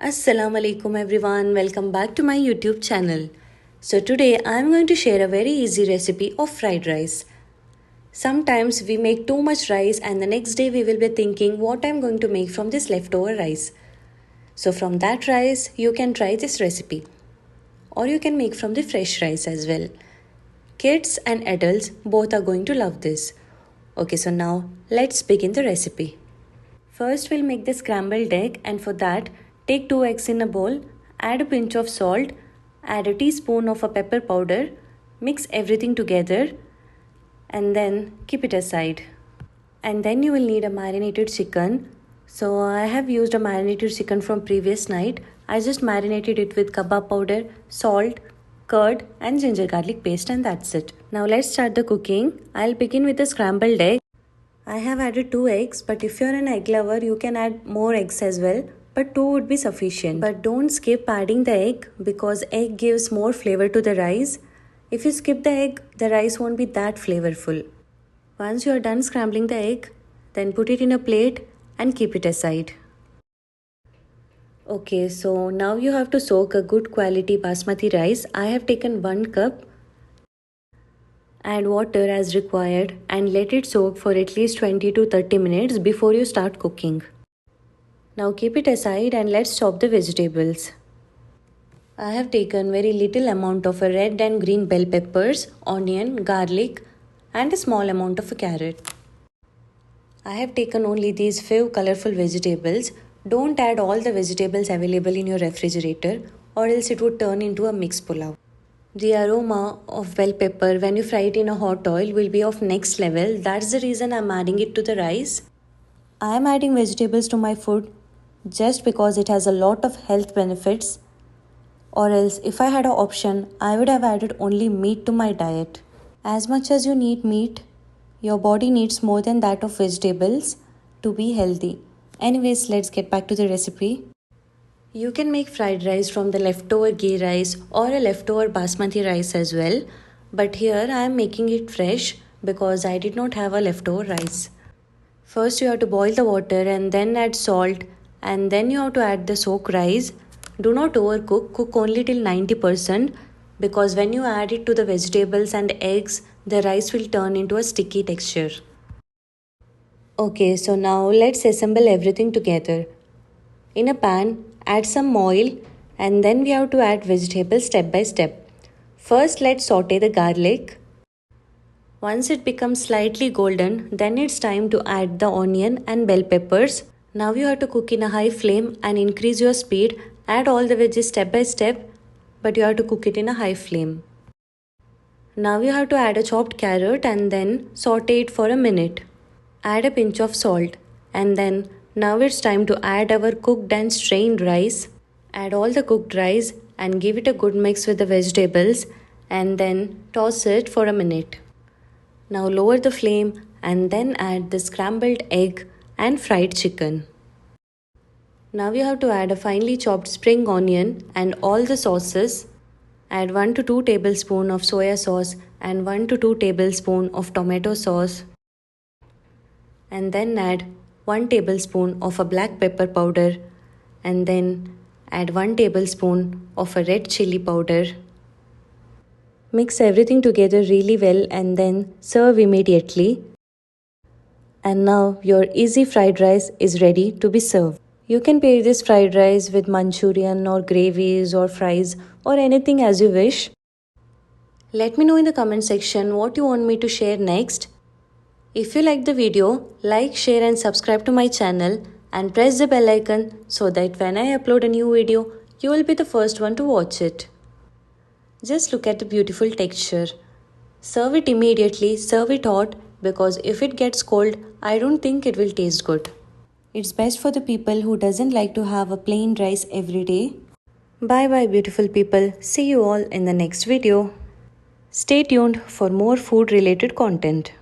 Assalamu alaikum everyone, welcome back to my YouTube channel. So today I am going to share a very easy recipe of fried rice. Sometimes we make too much rice and the next day we will be thinking what I am going to make from this leftover rice. So from that rice you can try this recipe, or you can make from the fresh rice as well. Kids and adults both are going to love this. Okay, so now let's begin the recipe. First we'll make the scrambled egg, and for that take 2 eggs in a bowl, add a pinch of salt, add a teaspoon of a pepper powder, mix everything together and then keep it aside. And then you will need a marinated chicken. So I have used a marinated chicken from previous night. I just marinated it with kebab powder, salt, curd and ginger garlic paste, and that's it. Now let's start the cooking. I'll begin with the scrambled egg. I have added 2 eggs, but if you're an egg lover, you can add more eggs as well, but 2 would be sufficient. But don't skip adding the egg because egg gives more flavor to the rice. If you skip the egg, the rice won't be that flavorful. Once you are done scrambling the egg, then put it in a plate and keep it aside. Okay, so now you have to soak a good quality basmati rice. I have taken 1 cup. Add water as required and let it soak for at least 20 to 30 minutes before you start cooking. Now keep it aside and let's chop the vegetables. I have taken very little amount of red and green bell peppers, onion, garlic and a small amount of carrot. I have taken only these few colorful vegetables. Don't add all the vegetables available in your refrigerator or else it would turn into a mixed pulao. The aroma of bell pepper when you fry it in a hot oil will be of next level. That's the reason I'm adding it to the rice. I am adding vegetables to my food just because it has a lot of health benefits, or else if I had an option, I would have added only meat to my diet. As much as you need meat, your body needs more than that of vegetables to be healthy. Anyways, let's get back to the recipe. You can make fried rice from the leftover ghee rice or a leftover basmati rice as well. But here I am making it fresh because I did not have a leftover rice. First you have to boil the water and then add salt, and then you have to add the soaked rice. Do not overcook, cook only till 90% because when you add it to the vegetables and eggs, the rice will turn into a sticky texture. Okay, so now let's assemble everything together. In a pan, add some oil and then we have to add vegetables step by step. First, let's saute the garlic. Once it becomes slightly golden, then it's time to add the onion and bell peppers. Now you have to cook in a high flame and increase your speed. Add all the veggies step by step, but you have to cook it in a high flame. Now you have to add a chopped carrot and then saute it for a minute. Add a pinch of salt and then now it's time to add our cooked and strained rice. Add all the cooked rice and give it a good mix with the vegetables and then toss it for a minute. Now lower the flame and then add the scrambled egg and fried chicken. Now you have to add a finely chopped spring onion and all the sauces. Add 1 to 2 tablespoons of soya sauce and 1 to 2 tablespoons of tomato sauce. And then add 1 tablespoon of a black pepper powder and then add 1 tablespoon of a red chili powder. Mix everything together really well and then serve immediately. And now your easy fried rice is ready to be served. You can pair this fried rice with Manchurian or gravies or fries or anything as you wish. Let me know in the comment section what you want me to share next. If you like the video, like, share and subscribe to my channel and press the bell icon so that when I upload a new video, you will be the first one to watch it. Just look at the beautiful texture. Serve it immediately, serve it hot because if it gets cold, I don't think it will taste good. It's best for the people who doesn't like to have a plain rice every day. Bye bye beautiful people. See you all in the next video. Stay tuned for more food related content.